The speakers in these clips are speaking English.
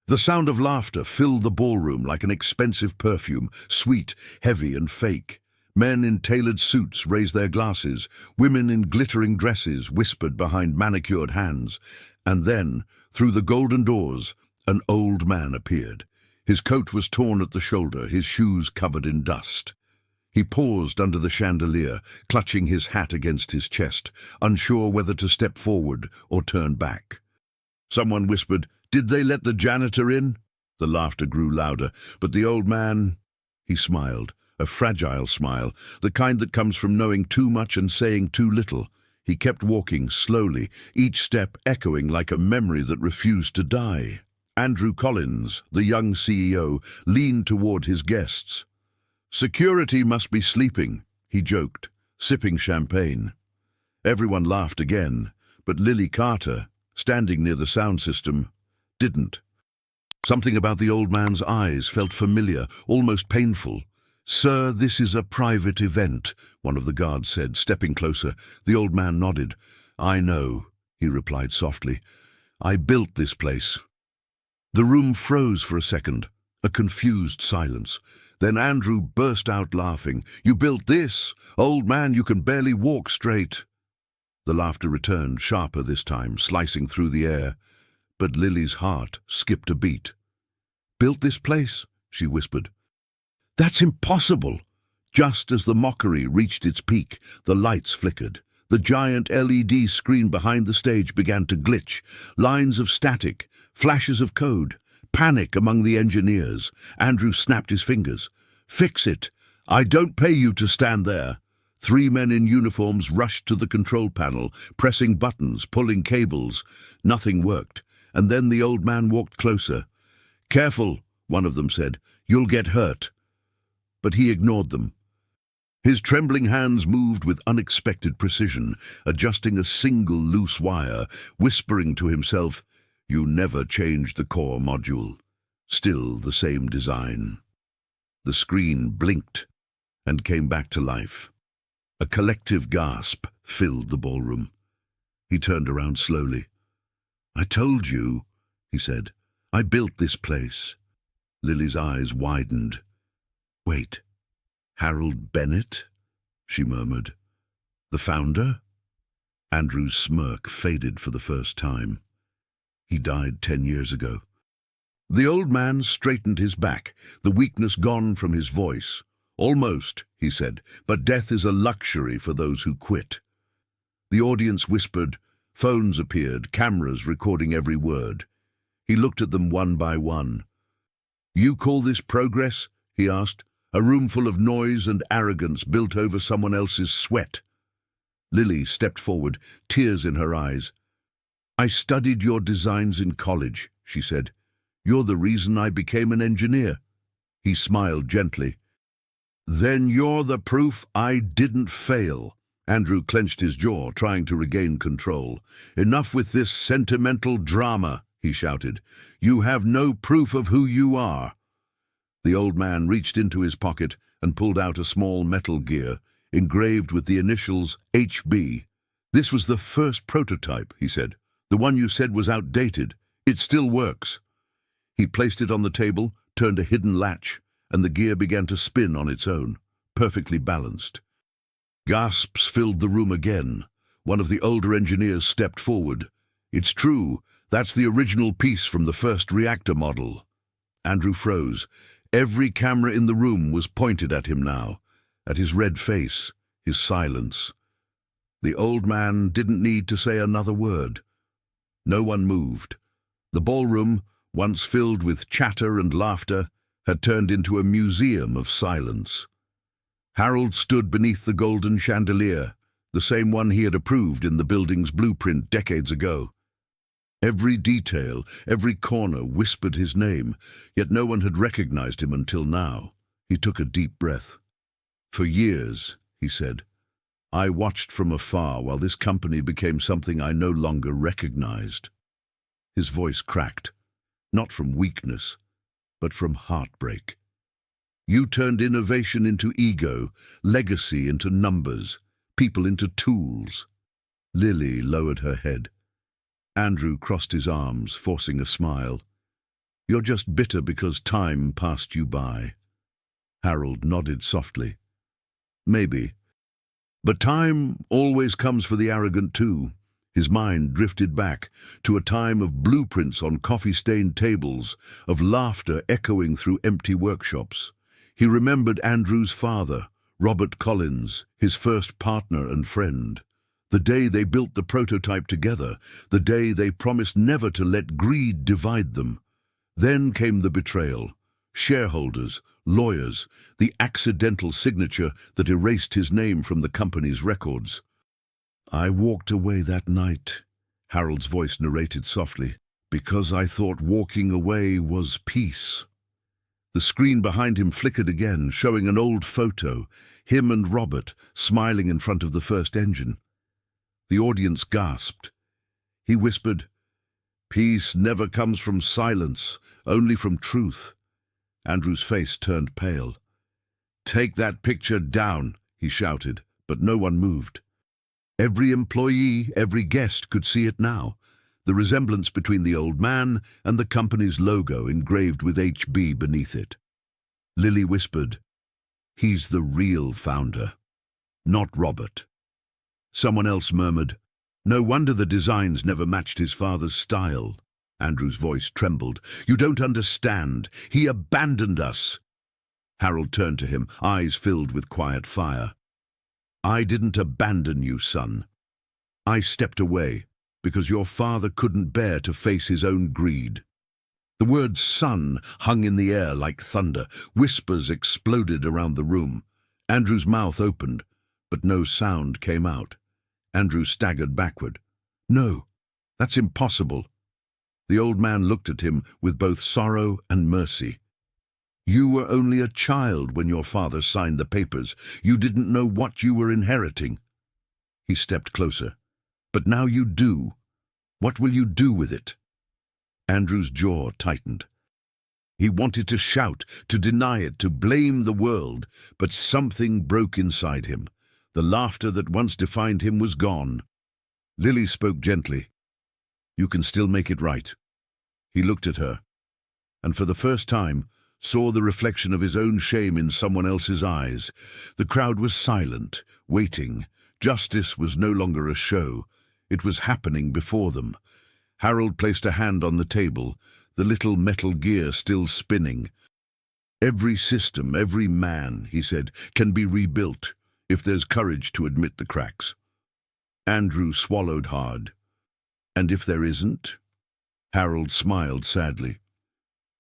The sound of laughter filled the ballroom like an expensive perfume, sweet, heavy, and fake. Men in tailored suits raised their glasses. Women in glittering dresses whispered behind manicured hands. And then, through the golden doors, an old man appeared. His coat was torn at the shoulder, his shoes covered in dust. He paused under the chandelier, clutching his hat against his chest, unsure whether to step forward or turn back. Someone whispered, "Did they let the janitor in?" The laughter grew louder, but the old man... He smiled, a fragile smile, the kind that comes from knowing too much and saying too little. He kept walking slowly, each step echoing like a memory that refused to die. Andrew Collins, the young CEO, leaned toward his guests. "Security must be sleeping," he joked, sipping champagne. Everyone laughed again, but Lily Carter, standing near the sound system, didn't. Something about the old man's eyes felt familiar, almost painful. "Sir, this is a private event," one of the guards said, stepping closer. The old man nodded. "I know," he replied softly. "I built this place." The room froze for a second, a confused silence. Then Andrew burst out laughing. "You built this? Old man, you can barely walk straight." The laughter returned, sharper this time, slicing through the air. But Lily's heart skipped a beat. "Built this place?" she whispered. "That's impossible!" Just as the mockery reached its peak, the lights flickered. The giant LED screen behind the stage began to glitch. Lines of static, flashes of code, panic among the engineers. Andrew snapped his fingers. "Fix it! I don't pay you to stand there." 3 men in uniforms rushed to the control panel, pressing buttons, pulling cables. Nothing worked, and then the old man walked closer. "Careful," one of them said. "You'll get hurt." But he ignored them. His trembling hands moved with unexpected precision, adjusting a single loose wire, whispering to himself, "You never changed the core module. Still the same design." The screen blinked and came back to life. A collective gasp filled the ballroom. He turned around slowly. "I told you," he said. "I built this place." Lily's eyes widened. "Wait, Harold Bennett?" she murmured. "The founder?" Andrew's smirk faded for the first time. "He died 10 years ago." The old man straightened his back, the weakness gone from his voice. "Almost," he said, "but death is a luxury for those who quit." The audience whispered. Phones appeared, cameras recording every word. He looked at them one by one. "You call this progress?" he asked. "A room full of noise and arrogance built over someone else's sweat." Lily stepped forward, tears in her eyes. "I studied your designs in college," she said. "You're the reason I became an engineer." He smiled gently. "Then you're the proof I didn't fail." Andrew clenched his jaw, trying to regain control. "Enough with this sentimental drama," he shouted. "You have no proof of who you are." The old man reached into his pocket and pulled out a small metal gear, engraved with the initials HB. "This was the first prototype," he said. "The one you said was outdated. It still works." He placed it on the table, turned a hidden latch, and the gear began to spin on its own, perfectly balanced. Gasps filled the room again. One of the older engineers stepped forward. "It's true. That's the original piece from the first reactor model." Andrew froze. Every camera in the room was pointed at him now, at his red face, his silence. The old man didn't need to say another word. No one moved. The ballroom, once filled with chatter and laughter, had turned into a museum of silence. Harold stood beneath the golden chandelier, the same one he had approved in the building's blueprint decades ago. Every detail, every corner whispered his name, yet no one had recognized him until now. He took a deep breath. "For years," he said, "I watched from afar while this company became something I no longer recognized." His voice cracked, not from weakness, but from heartbreak. "You turned innovation into ego, legacy into numbers, people into tools." Lily lowered her head. Andrew crossed his arms, forcing a smile. You're just bitter because time passed you by. Harold nodded softly. Maybe. But time always comes for the arrogant too. His mind drifted back to a time of blueprints on coffee-stained tables, of laughter echoing through empty workshops. He remembered Andrew's father, Robert Collins, his first partner and friend. The day they built the prototype together, the day they promised never to let greed divide them. Then came the betrayal. Shareholders, lawyers, the accidental signature that erased his name from the company's records. I walked away that night, Harold's voice narrated softly, because I thought walking away was peace. The screen behind him flickered again, showing an old photo, him and Robert, smiling in front of the first engine. The audience gasped. He whispered, "Peace never comes from silence, only from truth." Andrew's face turned pale. "Take that picture down," he shouted, but no one moved. Every employee, every guest could see it now, the resemblance between the old man and the company's logo engraved with HB beneath it. Lily whispered, "He's the real founder, not Robert." Someone else murmured, "No wonder the designs never matched his father's style." Andrew's voice trembled. "You don't understand. He abandoned us." Harold turned to him, eyes filled with quiet fire. "I didn't abandon you, son. I stepped away because your father couldn't bear to face his own greed." The word son hung in the air like thunder. Whispers exploded around the room. Andrew's mouth opened, but no sound came out. Andrew staggered backward. "No, that's impossible." The old man looked at him with both sorrow and mercy. "You were only a child when your father signed the papers. You didn't know what you were inheriting." He stepped closer. "But now you do. What will you do with it?" Andrew's jaw tightened. He wanted to shout, to deny it, to blame the world, but something broke inside him. The laughter that once defined him was gone. Lily spoke gently. "You can still make it right." He looked at her, and for the first time saw the reflection of his own shame in someone else's eyes. The crowd was silent, waiting. Justice was no longer a show. It was happening before them. Harold placed a hand on the table, the little metal gear still spinning. "Every system, every man," he said, "can be rebuilt if there's courage to admit the cracks." Andrew swallowed hard. "And if there isn't?" Harold smiled sadly.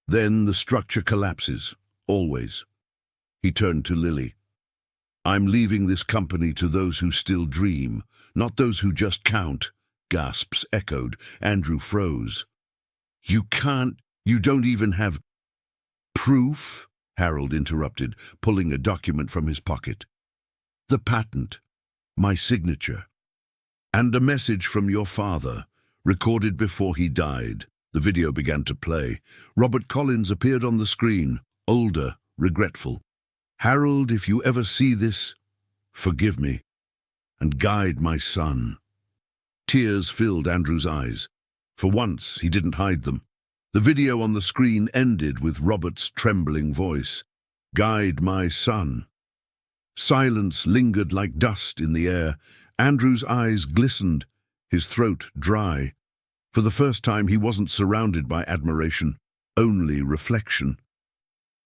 "Then the structure collapses, always." He turned to Lily. "I'm leaving this company to those who still dream, not those who just count." Gasps echoed. Andrew froze. You don't even have..." "Proof?" Harold interrupted, pulling a document from his pocket. "The patent, my signature, and a message from your father, recorded before he died." The video began to play. Robert Collins appeared on the screen, older, regretful. "Harold, if you ever see this, forgive me, and guide my son." Tears filled Andrew's eyes. For once, he didn't hide them. The video on the screen ended with Robert's trembling voice. "Guide my son." Silence lingered like dust in the air. Andrew's eyes glistened, his throat dry. For the first time, he wasn't surrounded by admiration, only reflection.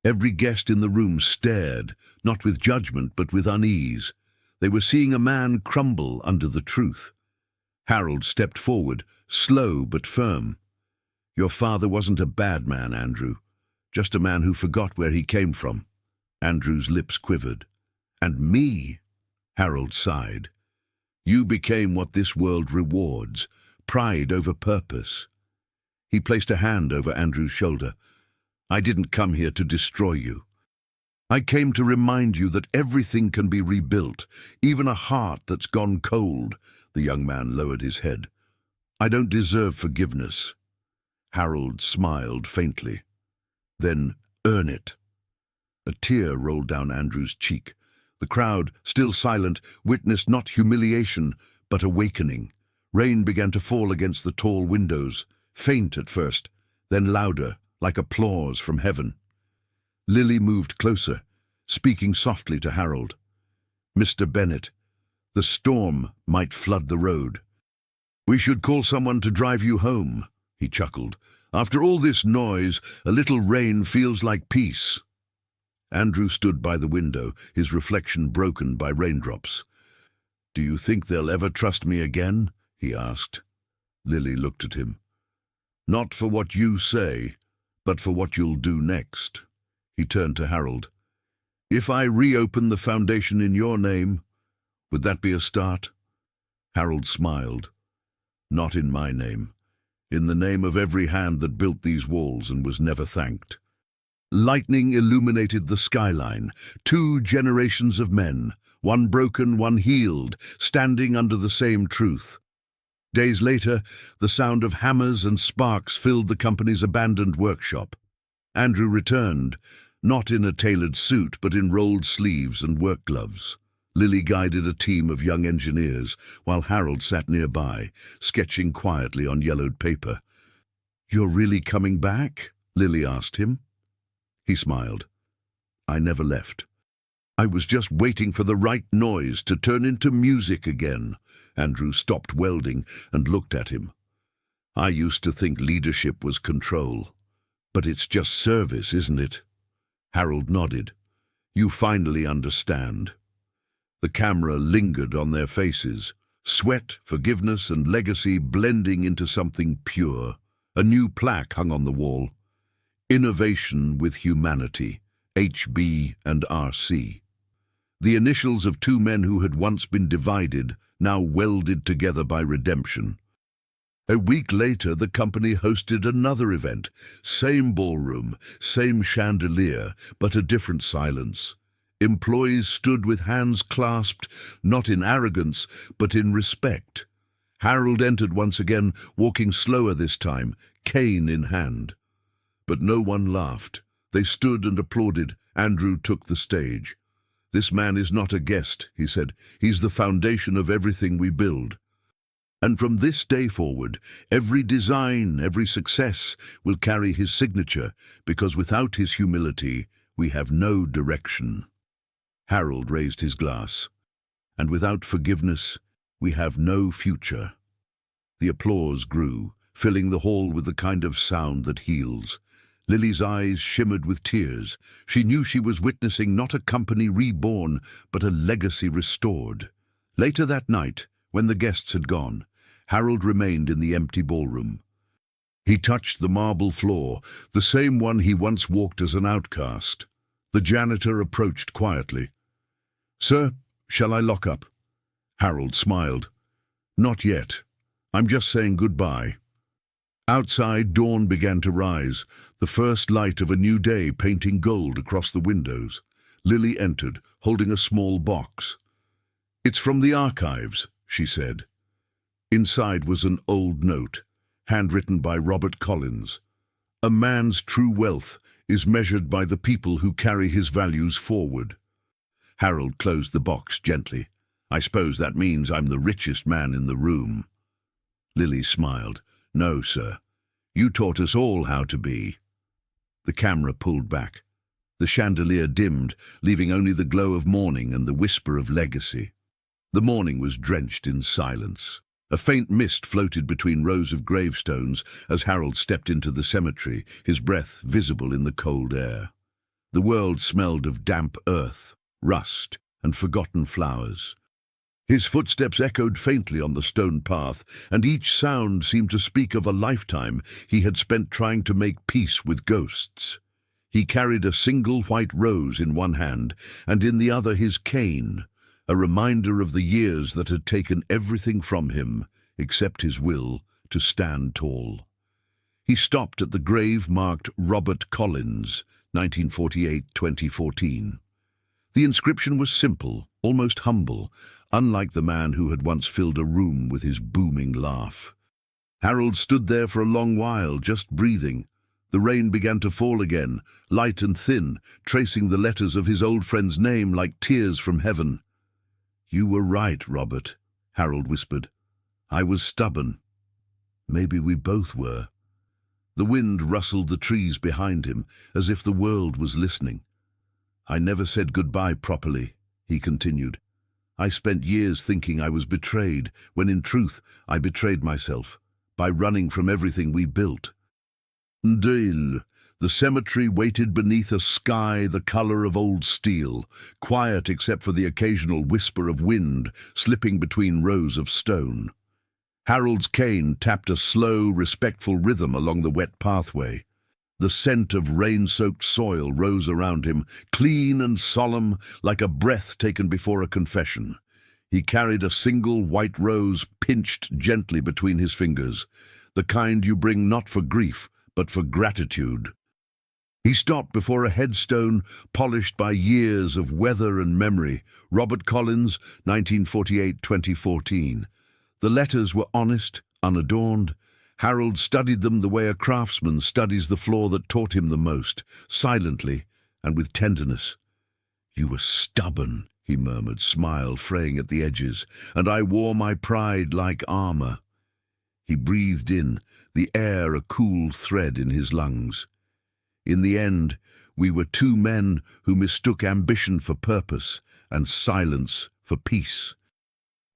Every guest in the room stared, not with judgment but with unease. They were seeing a man crumble under the truth. Harold stepped forward, slow but firm. "Your father wasn't a bad man, Andrew. Just a man who forgot where he came from." Andrew's lips quivered. "And me?" Harold sighed. "You became what this world rewards, pride over purpose." He placed a hand over Andrew's shoulder. "I didn't come here to destroy you. I came to remind you that everything can be rebuilt, even a heart that's gone cold." The young man lowered his head. "I don't deserve forgiveness." Harold smiled faintly. "Then earn it." A tear rolled down Andrew's cheek. The crowd, still silent, witnessed not humiliation, but awakening. Rain began to fall against the tall windows, faint at first, then louder, like applause from heaven. Lily moved closer, speaking softly to Harold. "Mr. Bennett, the storm might flood the road. We should call someone to drive you home," he chuckled. "After all this noise, a little rain feels like peace." Andrew stood by the window, his reflection broken by raindrops. "Do you think they'll ever trust me again?" he asked. Lily looked at him. "Not for what you say, but for what you'll do next." He turned to Harold. "If I reopen the foundation in your name, would that be a start?" Harold smiled. "Not in my name. In the name of every hand that built these walls and was never thanked." Lightning illuminated the skyline. 2 generations of men, one broken, one healed, standing under the same truth. Days later, the sound of hammers and sparks filled the company's abandoned workshop. Andrew returned, not in a tailored suit, but in rolled sleeves and work gloves. Lily guided a team of young engineers, while Harold sat nearby, sketching quietly on yellowed paper. "You're really coming back?" Lily asked him. He smiled. "I never left. I was just waiting for the right noise to turn into music again." Andrew stopped welding and looked at him. "I used to think leadership was control. But it's just service, isn't it?" Harold nodded. "You finally understand." The camera lingered on their faces, sweat, forgiveness, and legacy blending into something pure. A new plaque hung on the wall. "Innovation with Humanity, HB and RC." The initials of 2 men who had once been divided, now welded together by redemption. A week later, the company hosted another event. Same ballroom, same chandelier, but a different silence. Employees stood with hands clasped, not in arrogance, but in respect. Harold entered once again, walking slower this time, cane in hand. But no one laughed. They stood and applauded. Andrew took the stage. "This man is not a guest," he said. "He's the foundation of everything we build. And from this day forward, every design, every success will carry his signature, because without his humility, we have no direction." Harold raised his glass. "And without forgiveness, we have no future." The applause grew, filling the hall with the kind of sound that heals. Lily's eyes shimmered with tears. She knew she was witnessing not a company reborn, but a legacy restored. Later that night, when the guests had gone, Harold remained in the empty ballroom. He touched the marble floor, the same one he once walked as an outcast. The janitor approached quietly. "Sir, shall I lock up?" Harold smiled. "Not yet. I'm just saying goodbye." Outside, dawn began to rise, the first light of a new day painting gold across the windows. Lily entered, holding a small box. "It's from the archives," she said. Inside was an old note, handwritten by Robert Collins. "A man's true wealth is measured by the people who carry his values forward." Harold closed the box gently. "I suppose that means I'm the richest man in the room." Lily smiled. "No, sir. You taught us all how to be." The camera pulled back. The chandelier dimmed, leaving only the glow of morning and the whisper of legacy. The morning was drenched in silence. A faint mist floated between rows of gravestones as Harold stepped into the cemetery, his breath visible in the cold air. The world smelled of damp earth, rust, and forgotten flowers. His footsteps echoed faintly on the stone path, and each sound seemed to speak of a lifetime he had spent trying to make peace with ghosts. He carried a single white rose in one hand, and in the other his cane, a reminder of the years that had taken everything from him, except his will, to stand tall. He stopped at the grave marked Robert Collins, 1948-2014. The inscription was simple, almost humble, unlike the man who had once filled a room with his booming laugh. Harold stood there for a long while, just breathing. The rain began to fall again, light and thin, tracing the letters of his old friend's name like tears from heaven. "You were right, Robert," Harold whispered. "I was stubborn. Maybe we both were. The wind rustled the trees behind him, as if the world was listening. "I never said goodbye properly," he continued. "I spent years thinking I was betrayed, when in truth I betrayed myself, by running from everything we built." Ndale. The cemetery waited beneath a sky the color of old steel, quiet except for the occasional whisper of wind slipping between rows of stone. Harold's cane tapped a slow, respectful rhythm along the wet pathway. The scent of rain-soaked soil rose around him, clean and solemn, like a breath taken before a confession. He carried a single white rose pinched gently between his fingers, the kind you bring not for grief, but for gratitude. He stopped before a headstone polished by years of weather and memory. Robert Collins, 1948-2014. The letters were honest, unadorned. Harold studied them the way a craftsman studies the floor that taught him the most, silently and with tenderness. "You were stubborn," he murmured, smile fraying at the edges, "and I wore my pride like armor." He breathed in, the air a cool thread in his lungs. In the end, we were two men who mistook ambition for purpose and silence for peace.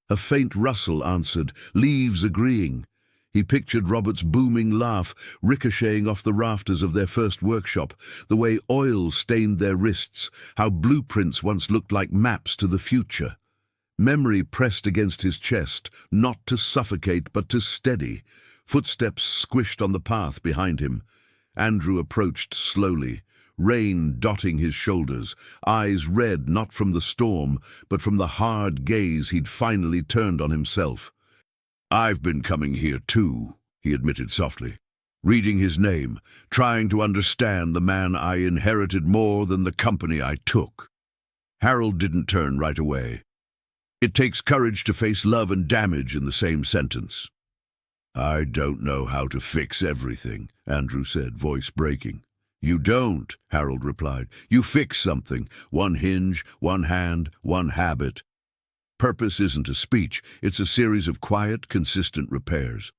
A faint rustle answered, leaves agreeing. He pictured Robert's booming laugh ricocheting off the rafters of their first workshop, the way oil stained their wrists, how blueprints once looked like maps to the future. Memory pressed against his chest, not to suffocate but to steady. Footsteps squished on the path behind him. Andrew approached slowly, rain dotting his shoulders, eyes red not from the storm, but from the hard gaze he'd finally turned on himself. "I've been coming here too," he admitted softly, reading his name, trying to understand the man I inherited more than the company I took. Harold didn't turn right away. It takes courage to face love and damage in the same sentence. "I don't know how to fix everything," Andrew said, voice breaking. "You don't," Harold replied. "You fix something, one hinge, one hand, one habit. Purpose isn't a speech, it's a series of quiet, consistent repairs."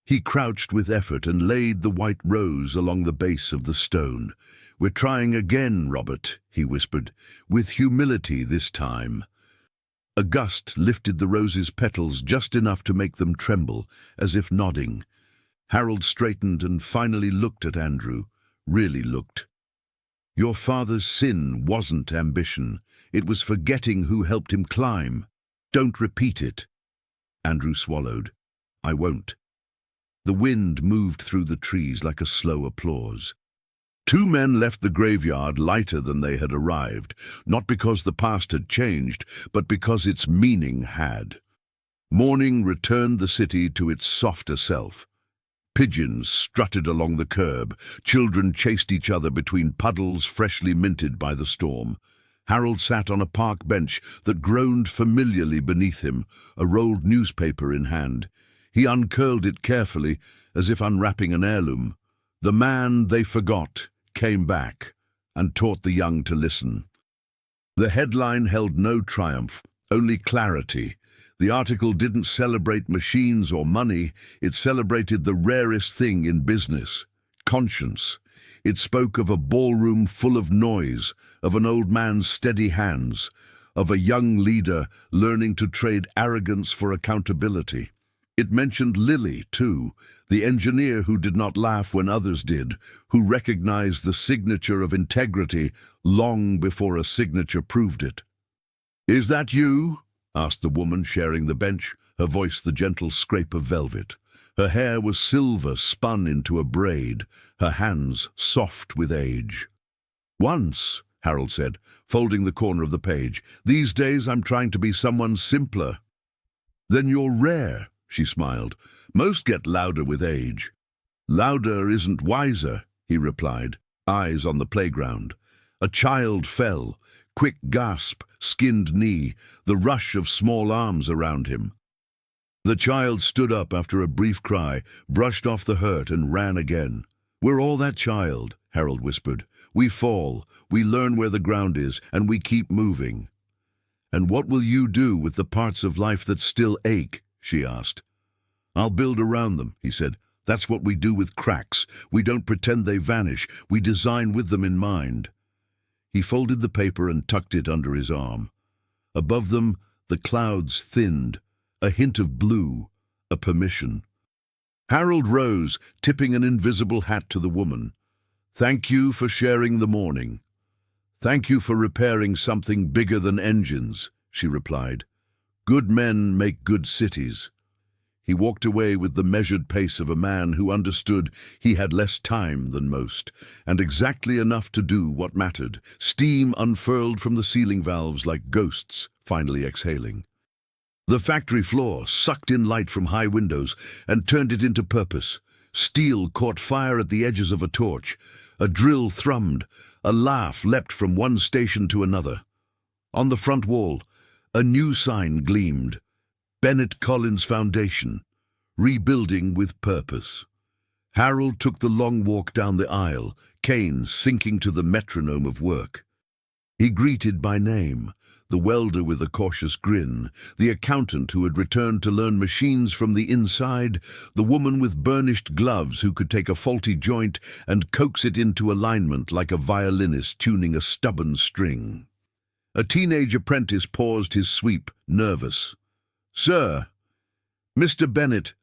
He crouched with effort and laid the white rose along the base of the stone. "We're trying again, Robert," he whispered, "with humility this time." A gust lifted the rose's petals just enough to make them tremble, as if nodding. Harold straightened and finally looked at Andrew, really looked. "Your father's sin wasn't ambition. It was forgetting who helped him climb. Don't repeat it." Andrew swallowed. "I won't." The wind moved through the trees like a slow applause. Two men left the graveyard lighter than they had arrived, not because the past had changed, but because its meaning had. Morning returned the city to its softer self. Pigeons strutted along the curb, children chased each other between puddles freshly minted by the storm. Harold sat on a park bench that groaned familiarly beneath him, a rolled newspaper in hand. He uncurled it carefully, as if unwrapping an heirloom. The man they forgot came back and taught the young to listen. The headline held no triumph, only clarity. The article didn't celebrate machines or money, it celebrated the rarest thing in business, conscience. It spoke of a ballroom full of noise, of an old man's steady hands, of a young leader learning to trade arrogance for accountability. It mentioned Lily, too, the engineer who did not laugh when others did, who recognized the signature of integrity long before a signature proved it. "Is that you?" asked the woman sharing the bench, her voice the gentle scrape of velvet. Her hair was silver spun into a braid, her hands soft with age. "Once," Harold said, folding the corner of the page. "These days I'm trying to be someone simpler." "Then you're rare," she smiled. "Most get louder with age." "Louder isn't wiser," he replied, eyes on the playground. A child fell. Quick gasp, skinned knee, the rush of small arms around him. The child stood up after a brief cry, brushed off the hurt and ran again. "We're all that child," Harold whispered. "We fall, we learn where the ground is, and we keep moving." "And what will you do with the parts of life that still ache?" she asked. "I'll build around them," he said. That's what we do with cracks. We don't pretend they vanish. We design with them in mind. He folded the paper and tucked it under his arm. Above them, the clouds thinned, a hint of blue, a permission. Harold rose, tipping an invisible hat to the woman. "Thank you for sharing the morning." "Thank you for repairing something bigger than engines," she replied. "Good men make good cities." He walked away with the measured pace of a man who understood he had less time than most, and exactly enough to do what mattered. Steam unfurled from the ceiling valves like ghosts, finally exhaling. The factory floor sucked in light from high windows and turned it into purpose. Steel caught fire at the edges of a torch. A drill thrummed. A laugh leapt from one station to another. On the front wall, a new sign gleamed. Bennett Collins Foundation, rebuilding with purpose. Harold took the long walk down the aisle, Kane sinking to the metronome of work. He greeted by name, the welder with a cautious grin, the accountant who had returned to learn machines from the inside, the woman with burnished gloves who could take a faulty joint and coax it into alignment like a violinist tuning a stubborn string. A teenage apprentice paused his sweep, nervous. "Sir, Mr. Bennett,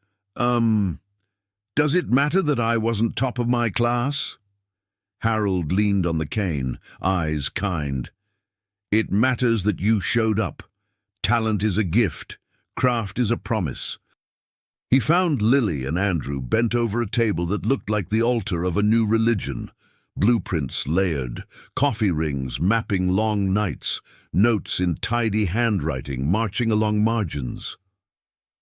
does it matter that I wasn't top of my class?" Harold leaned on the cane, eyes kind. "It matters that you showed up. Talent is a gift. Craft is a promise." He found Lily and Andrew bent over a table that looked like the altar of a new religion. Blueprints layered, coffee rings mapping long nights, notes in tidy handwriting marching along margins.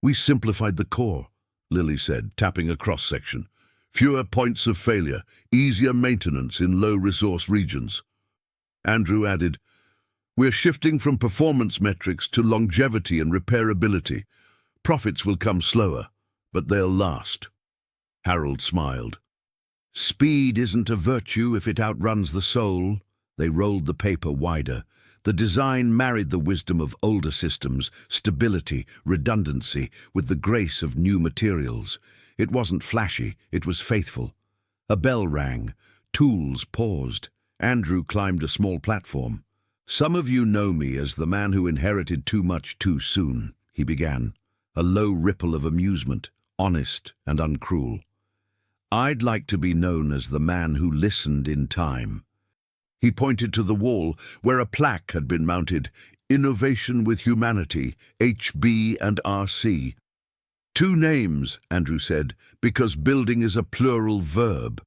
"We simplified the core," Lily said, tapping a cross-section. "Fewer points of failure, easier maintenance in low-resource regions." Andrew added, "We're shifting from performance metrics to longevity and repairability. Profits will come slower, but they'll last." Harold smiled. "Speed isn't a virtue if it outruns the soul." They rolled the paper wider. The design married the wisdom of older systems, stability, redundancy, with the grace of new materials. It wasn't flashy, it was faithful. A bell rang. Tools paused. Andrew climbed a small platform. "Some of you know me as the man who inherited too much too soon," he began, a low ripple of amusement, honest and uncruel. "I'd like to be known as the man who listened in time." He pointed to the wall where a plaque had been mounted, "Innovation with Humanity, HB and RC." "Two names," Andrew said, "because building is a plural verb."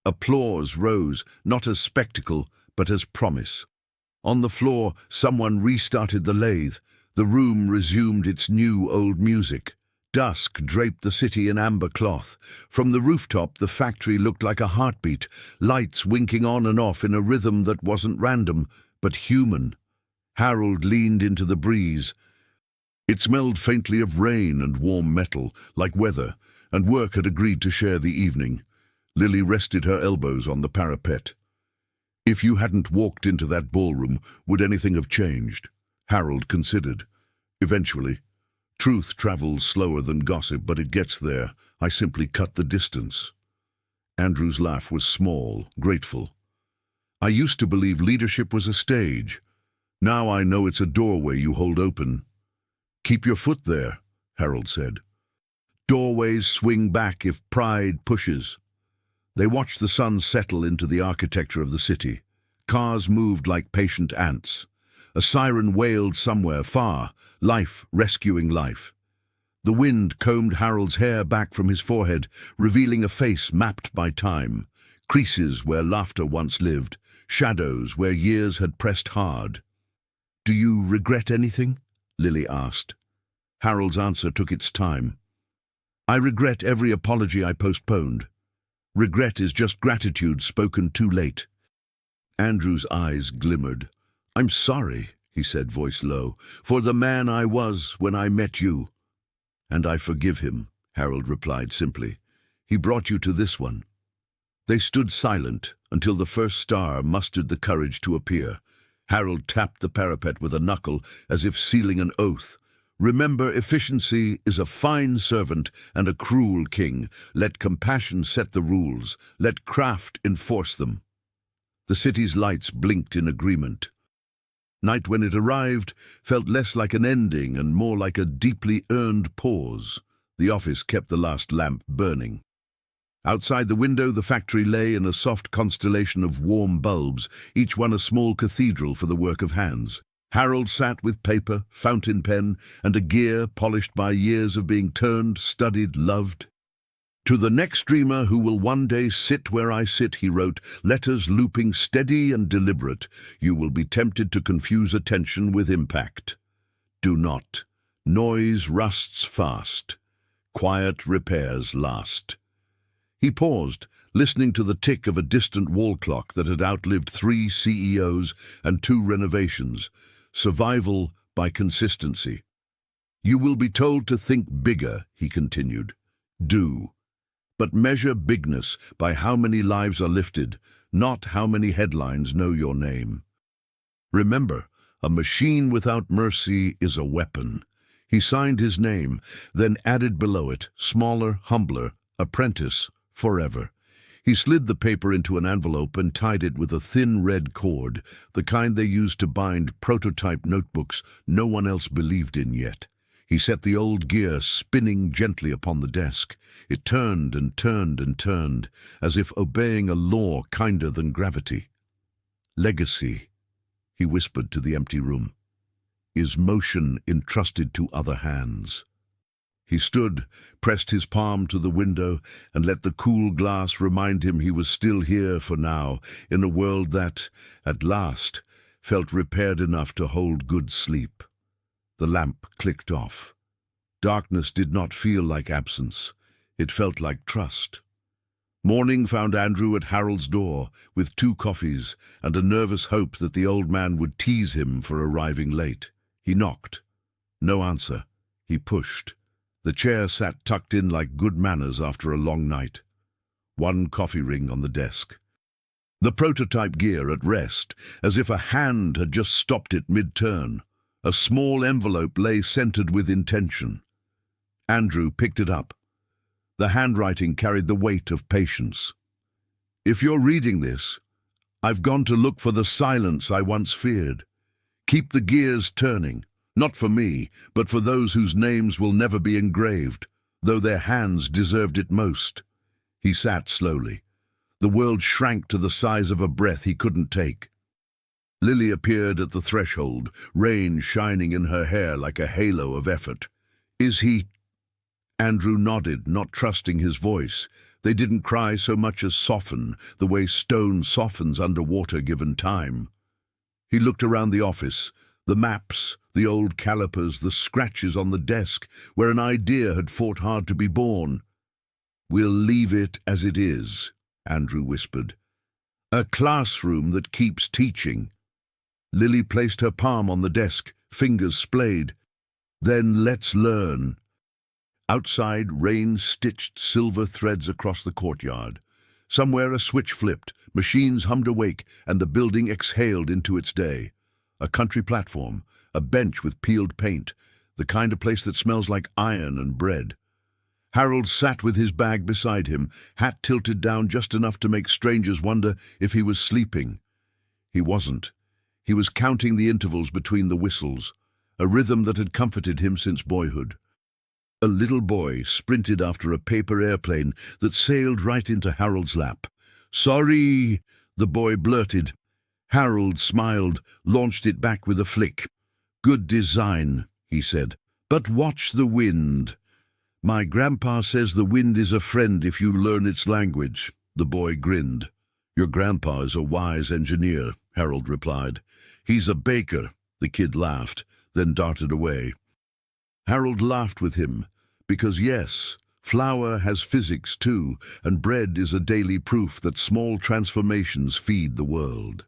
Applause rose, not as spectacle, but as promise. On the floor, someone restarted the lathe. The room resumed its new old music. Dusk draped the city in amber cloth. From the rooftop, the factory looked like a heartbeat, lights winking on and off in a rhythm that wasn't random, but human. Harold leaned into the breeze. It smelled faintly of rain and warm metal, like weather, and work had agreed to share the evening. Lily rested her elbows on the parapet. "If you hadn't walked into that ballroom, would anything have changed?" Harold considered. "Eventually. Truth travels slower than gossip, but it gets there. I simply cut the distance." Andrew's laugh was small, grateful. "I used to believe leadership was a stage. Now I know it's a doorway you hold open." "Keep your foot there," Harold said. "Doorways swing back if pride pushes." They watched the sun settle into the architecture of the city. Cars moved like patient ants. A siren wailed somewhere far, life rescuing life. The wind combed Harold's hair back from his forehead, revealing a face mapped by time, creases where laughter once lived, shadows where years had pressed hard. "Do you regret anything?" Lily asked. Harold's answer took its time. "I regret every apology I postponed. Regret is just gratitude spoken too late." Andrew's eyes glimmered. "I'm sorry," he said, voice low, "for the man I was when I met you." "And I forgive him," Harold replied simply. "He brought you to this one." They stood silent until the first star mustered the courage to appear. Harold tapped the parapet with a knuckle as if sealing an oath. Remember, efficiency is a fine servant and a cruel king. Let compassion set the rules. Let craft enforce them. The city's lights blinked in agreement. Night, when it arrived, felt less like an ending and more like a deeply earned pause. The office kept the last lamp burning. Outside the window, the factory lay in a soft constellation of warm bulbs, each one a small cathedral for the work of hands. Harold sat with paper, fountain pen, and a gear polished by years of being turned, studied, loved. To the next dreamer who will one day sit where I sit, he wrote, letters looping steady and deliberate. You will be tempted to confuse attention with impact. Do not. Noise rusts fast. Quiet repairs last. He paused, listening to the tick of a distant wall clock that had outlived 3 CEOs and 2 renovations. Survival by consistency. You will be told to think bigger, he continued. Do. But measure bigness by how many lives are lifted, not how many headlines know your name. Remember, a machine without mercy is a weapon. He signed his name, then added below it, smaller, humbler, apprentice, forever. He slid the paper into an envelope and tied it with a thin red cord, the kind they used to bind prototype notebooks no one else believed in yet. He set the old gear spinning gently upon the desk. It turned and turned and turned, as if obeying a law kinder than gravity. Legacy, he whispered to the empty room, is motion entrusted to other hands. He stood, pressed his palm to the window, and let the cool glass remind him he was still here for now, in a world that, at last, felt repaired enough to hold good sleep. The lamp clicked off. Darkness did not feel like absence. It felt like trust. Morning found Andrew at Harold's door, with 2 coffees and a nervous hope that the old man would tease him for arriving late. He knocked. No answer. He pushed. The chair sat tucked in like good manners after a long night. 1 coffee ring on the desk. The prototype gear at rest, as if a hand had just stopped it mid-turn. A small envelope lay centered with intention. Andrew picked it up. The handwriting carried the weight of patience. If you're reading this, I've gone to look for the silence I once feared. Keep the gears turning, not for me, but for those whose names will never be engraved, though their hands deserved it most. He sat slowly. The world shrank to the size of a breath he couldn't take. Lily appeared at the threshold, rain shining in her hair like a halo of effort. Is he? Andrew nodded, not trusting his voice. They didn't cry so much as soften, the way stone softens under water given time. He looked around the office, the maps, the old calipers, the scratches on the desk, where an idea had fought hard to be born. We'll leave it as it is, Andrew whispered. A classroom that keeps teaching. Lily placed her palm on the desk, fingers splayed. Then let's learn. Outside, rain stitched silver threads across the courtyard. Somewhere a switch flipped, machines hummed awake, and the building exhaled into its day. A country platform, a bench with peeled paint, the kind of place that smells like iron and bread. Harold sat with his bag beside him, hat tilted down just enough to make strangers wonder if he was sleeping. He wasn't. He was counting the intervals between the whistles, a rhythm that had comforted him since boyhood. A little boy sprinted after a paper airplane that sailed right into Harold's lap. "Sorry," the boy blurted. Harold smiled, launched it back with a flick. "Good design," he said. "But watch the wind." "My grandpa says the wind is a friend if you learn its language." The boy grinned. "Your grandpa is a wise engineer," Harold replied. "He's a baker." The kid laughed, then darted away. Harold laughed with him, because yes, flour has physics too, and bread is a daily proof that small transformations feed the world.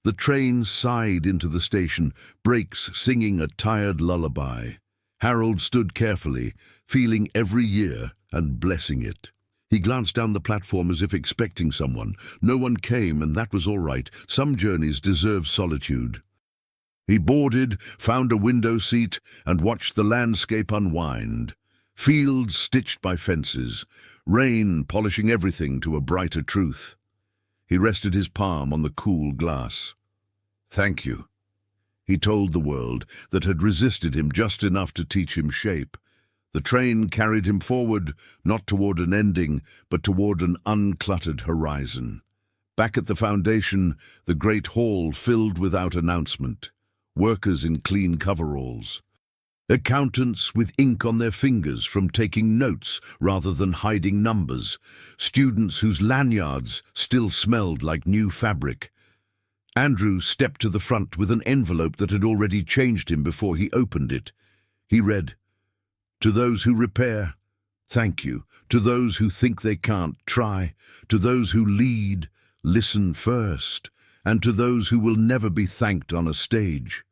The train sighed into the station, brakes singing a tired lullaby. Harold stood carefully, feeling every year and blessing it. He glanced down the platform as if expecting someone. No one came, and that was all right. Some journeys deserve solitude. He boarded, found a window seat, and watched the landscape unwind. Fields stitched by fences, rain polishing everything to a brighter truth. He rested his palm on the cool glass. "Thank you," he told the world that had resisted him just enough to teach him shape. The train carried him forward, not toward an ending, but toward an uncluttered horizon. Back at the foundation, the great hall filled without announcement. Workers in clean coveralls. Accountants with ink on their fingers from taking notes rather than hiding numbers. Students whose lanyards still smelled like new fabric. Andrew stepped to the front with an envelope that had already changed him before he opened it. He read, "To those who repair, thank you. To those who think they can't, try. To those who lead, listen first. And to those who will never be thanked on a stage.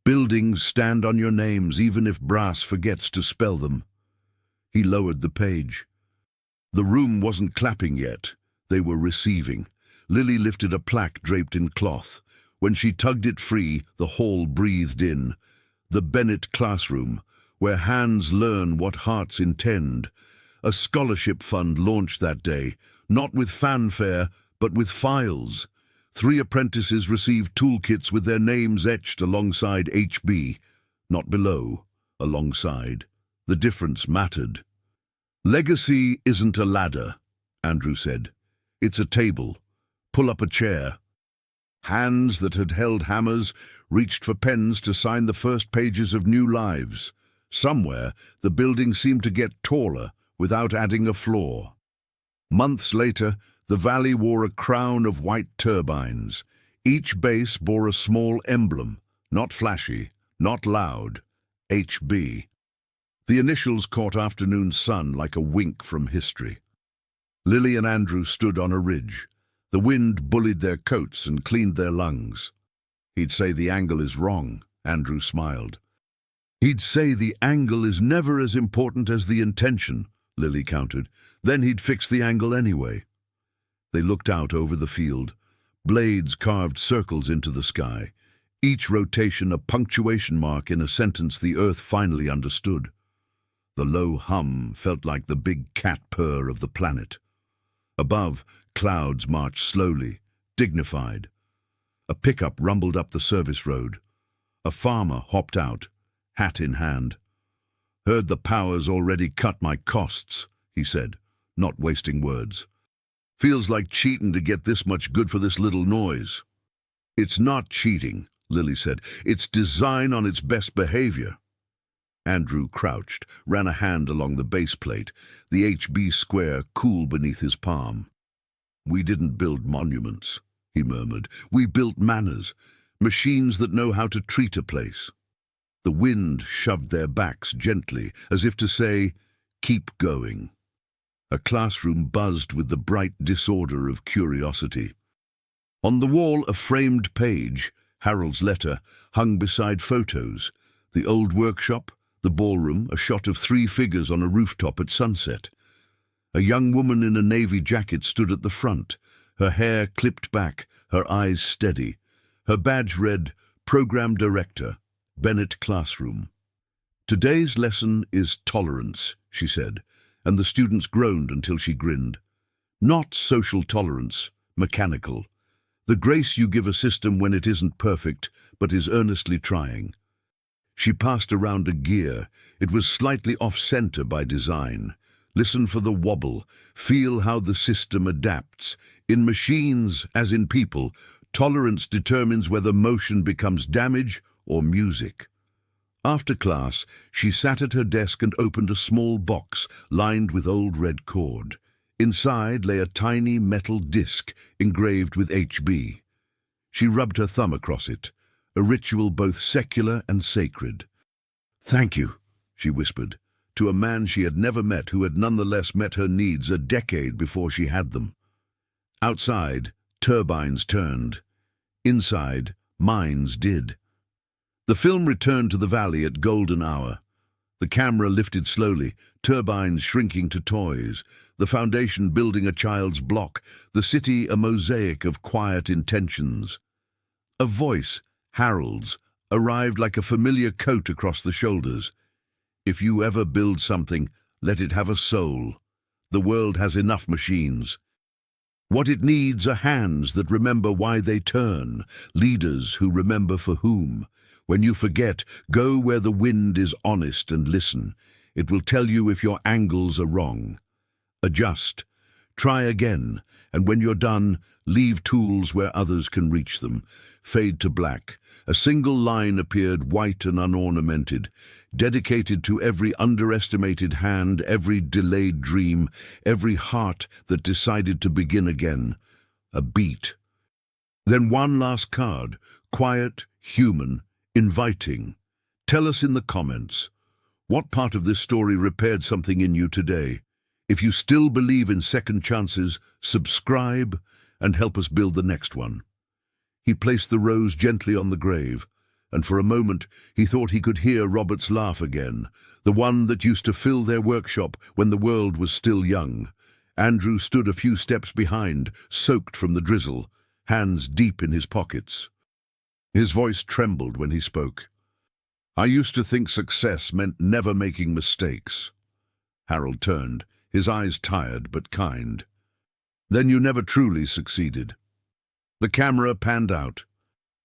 Buildings stand on your names even if brass forgets to spell them." He lowered the page. The room wasn't clapping yet. They were receiving. Lily lifted a plaque draped in cloth. When she tugged it free, the hall breathed in. The Bennett classroom, where hands learn what hearts intend. A scholarship fund launched that day, not with fanfare, but with files. 3 apprentices received toolkits with their names etched alongside HB, not below, alongside. The difference mattered. "Legacy isn't a ladder," Andrew said. "It's a table. Pull up a chair." Hands that had held hammers reached for pens to sign the first pages of new lives. Somewhere, the building seemed to get taller without adding a floor. Months later, the valley wore a crown of white turbines. Each base bore a small emblem, not flashy, not loud, HB. The initials caught afternoon sun like a wink from history. Lily and Andrew stood on a ridge. The wind bullied their coats and cleaned their lungs. "He'd say the angle is wrong," Andrew smiled. "He'd say the angle is never as important as the intention," Lily countered. "Then he'd fix the angle anyway." They looked out over the field. Blades carved circles into the sky, each rotation a punctuation mark in a sentence the earth finally understood. The low hum felt like the big cat purr of the planet. Above, clouds marched slowly, dignified. A pickup rumbled up the service road. A farmer hopped out, hat in hand. "Heard the powers already cut my costs," he said, not wasting words. "Feels like cheating to get this much good for this little noise." "It's not cheating," Lily said. "It's design on its best behavior." Andrew crouched, ran a hand along the base plate, the HB square cool beneath his palm. "We didn't build monuments," he murmured. "We built manners, machines that know how to treat a place." The wind shoved their backs gently, as if to say, "Keep going." A classroom buzzed with the bright disorder of curiosity. On the wall, a framed page, Harold's letter, hung beside photos. The old workshop, the ballroom, a shot of 3 figures on a rooftop at sunset. A young woman in a navy jacket stood at the front, her hair clipped back, her eyes steady. Her badge read, "Program Director, Bennett Classroom." "Today's lesson is tolerance," she said, and the students groaned until she grinned. "Not social tolerance, mechanical. The grace you give a system when it isn't perfect, but is earnestly trying." She passed around a gear. It was slightly off-center by design. Listen for the wobble. Feel how the system adapts. In machines, as in people, tolerance determines whether motion becomes damage or music. After class, she sat at her desk and opened a small box lined with old red cord. Inside lay a tiny metal disc engraved with HB. She rubbed her thumb across it, a ritual both secular and sacred. "Thank you," she whispered, to a man she had never met who had nonetheless met her needs a decade before she had them. Outside, turbines turned. Inside, minds did. The film returned to the valley at golden hour. The camera lifted slowly, turbines shrinking to toys, the foundation building a child's block, the city a mosaic of quiet intentions. A voice, Harold's, arrived like a familiar coat across the shoulders. If you ever build something, let it have a soul. The world has enough machines. What it needs are hands that remember why they turn, leaders who remember for whom. When you forget, go where the wind is honest and listen. It will tell you if your angles are wrong. Adjust. Try again, and when you're done, leave tools where others can reach them. Fade to black. A single line appeared white and unornamented, dedicated to every underestimated hand, every delayed dream, every heart that decided to begin again. A beat. Then one last card, quiet, human, inviting. Tell us in the comments, what part of this story repaired something in you today? If you still believe in second chances, subscribe and help us build the next one. He placed the rose gently on the grave, and for a moment he thought he could hear Robert's laugh again, the one that used to fill their workshop when the world was still young. Andrew stood a few steps behind, soaked from the drizzle, hands deep in his pockets. His voice trembled when he spoke. "I used to think success meant never making mistakes." Harold turned, his eyes tired but kind. "Then you never truly succeeded." The camera panned out.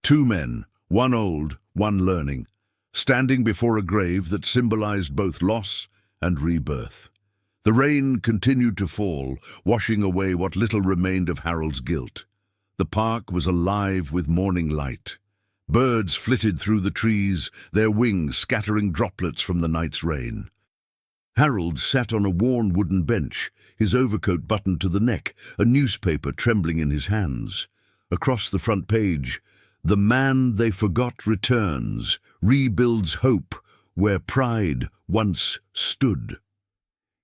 Two men, one old, one learning, standing before a grave that symbolized both loss and rebirth. The rain continued to fall, washing away what little remained of Harold's guilt. The park was alive with morning light. Birds flitted through the trees, their wings scattering droplets from the night's rain. Harold sat on a worn wooden bench, his overcoat buttoned to the neck, a newspaper trembling in his hands. Across the front page, "The man they forgot returns, rebuilds hope where pride once stood."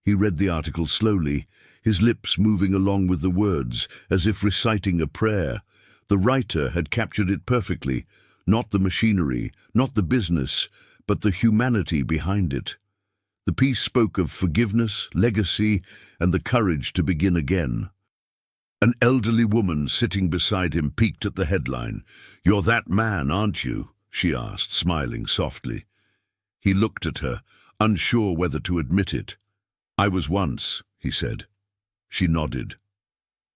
He read the article slowly, his lips moving along with the words, as if reciting a prayer. The writer had captured it perfectly, not the machinery, not the business, but the humanity behind it. The piece spoke of forgiveness, legacy, and the courage to begin again. An elderly woman sitting beside him peeked at the headline. "You're that man, aren't you?" she asked, smiling softly. He looked at her, unsure whether to admit it. "I was once," he said. She nodded.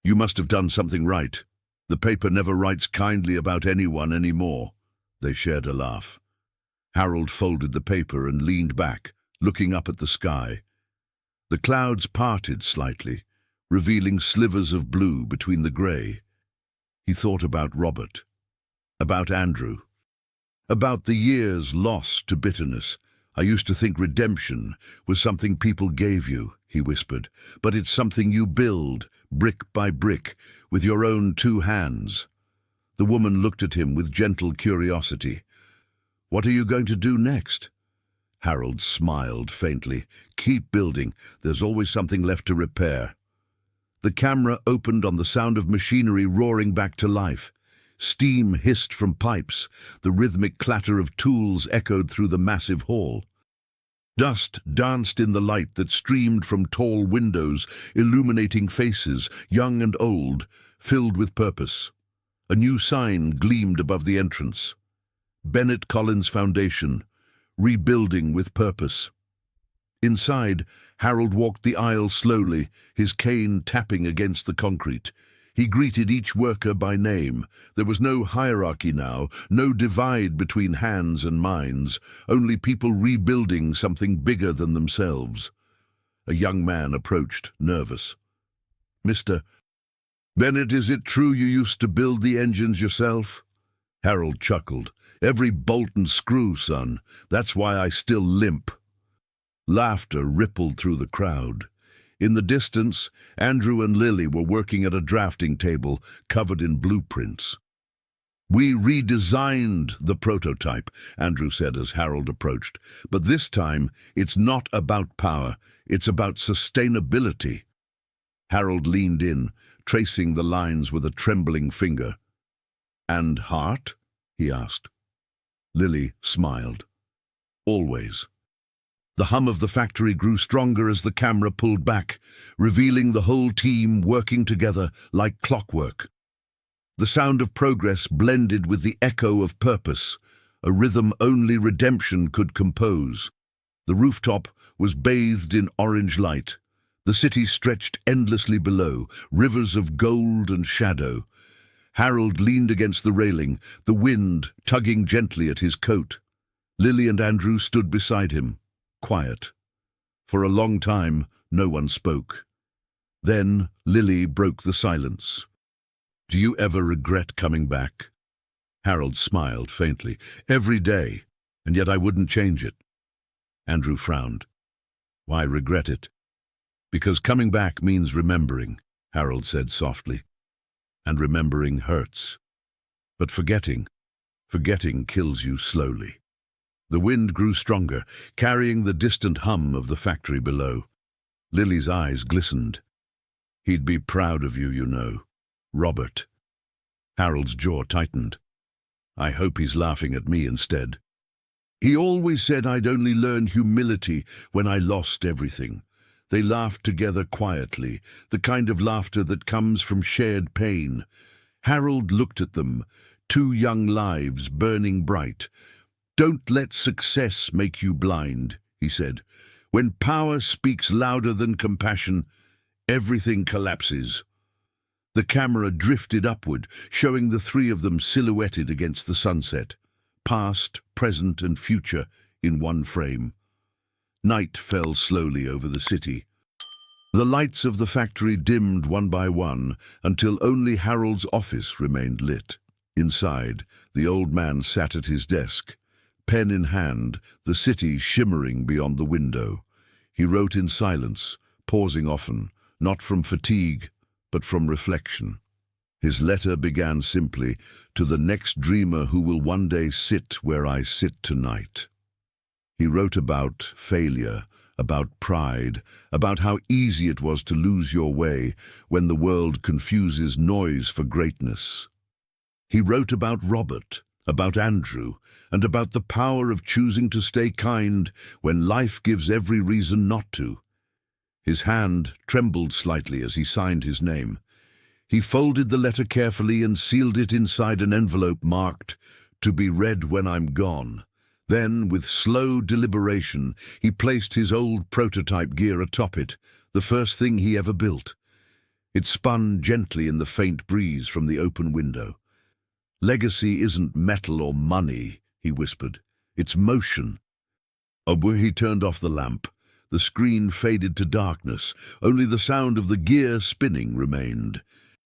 "You must have done something right. The paper never writes kindly about anyone anymore." They shared a laugh. Harold folded the paper and leaned back, looking up at the sky. The clouds parted slightly, revealing slivers of blue between the grey. He thought about Robert, about Andrew, about the years lost to bitterness. "I used to think redemption was something people gave you," he whispered, "but it's something you build, brick by brick, with your own two hands." The woman looked at him with gentle curiosity. "What are you going to do next?" Harold smiled faintly. "Keep building. There's always something left to repair." The camera opened on the sound of machinery roaring back to life. Steam hissed from pipes. The rhythmic clatter of tools echoed through the massive hall. Dust danced in the light that streamed from tall windows, illuminating faces, young and old, filled with purpose. A new sign gleamed above the entrance. Bennett Collins Foundation, rebuilding with purpose. Inside, Harold walked the aisle slowly, his cane tapping against the concrete. He greeted each worker by name. There was no hierarchy now, no divide between hands and minds, only people rebuilding something bigger than themselves. A young man approached, nervous. "Mr. Bennett, is it true you used to build the engines yourself?" Harold chuckled. "Every bolt and screw, son. That's why I still limp." Laughter rippled through the crowd. In the distance, Andrew and Lily were working at a drafting table covered in blueprints. "We redesigned the prototype," Andrew said as Harold approached. "But this time, it's not about power, it's about sustainability." Harold leaned in, tracing the lines with a trembling finger. "And heart?" he asked. Lily smiled. "Always." The hum of the factory grew stronger as the camera pulled back, revealing the whole team working together like clockwork. The sound of progress blended with the echo of purpose. a rhythm only redemption could compose. The rooftop was bathed in orange light. The city stretched endlessly below, rivers of gold and shadow. Harold leaned against the railing, the wind tugging gently at his coat. Lily and Andrew stood beside him, quiet. For a long time, no one spoke. Then Lily broke the silence. "Do you ever regret coming back?" Harold smiled faintly. "Every day, and yet I wouldn't change it." Andrew frowned. "Why regret it?" "Because coming back means remembering," Harold said softly. "And remembering hurts. But forgetting kills you slowly." The wind grew stronger, carrying the distant hum of the factory below. Lily's eyes glistened. "He'd be proud of you, you know. Robert." Harold's jaw tightened. "I hope he's laughing at me instead. He always said I'd only learn humility when I lost everything." They laughed together quietly, the kind of laughter that comes from shared pain. Harold looked at them, two young lives burning bright. "Don't let success make you blind," he said. "When power speaks louder than compassion, everything collapses." The camera drifted upward, showing the three of them silhouetted against the sunset, past, present, and future in one frame. Night fell slowly over the city. The lights of the factory dimmed one by one until only Harold's office remained lit. Inside, the old man sat at his desk, pen in hand, the city shimmering beyond the window. He wrote in silence, pausing often, not from fatigue, but from reflection. His letter began simply, "To the next dreamer who will one day sit where I sit tonight." He wrote about failure, about pride, about how easy it was to lose your way when the world confuses noise for greatness. He wrote about Robert, about Andrew, and about the power of choosing to stay kind when life gives every reason not to. His hand trembled slightly as he signed his name. He folded the letter carefully and sealed it inside an envelope marked, "To be read when I'm gone." Then, with slow deliberation, he placed his old prototype gear atop it, the first thing he ever built. It spun gently in the faint breeze from the open window. "Legacy isn't metal or money," he whispered. "It's motion." He turned off the lamp. The screen faded to darkness. Only the sound of the gear spinning remained.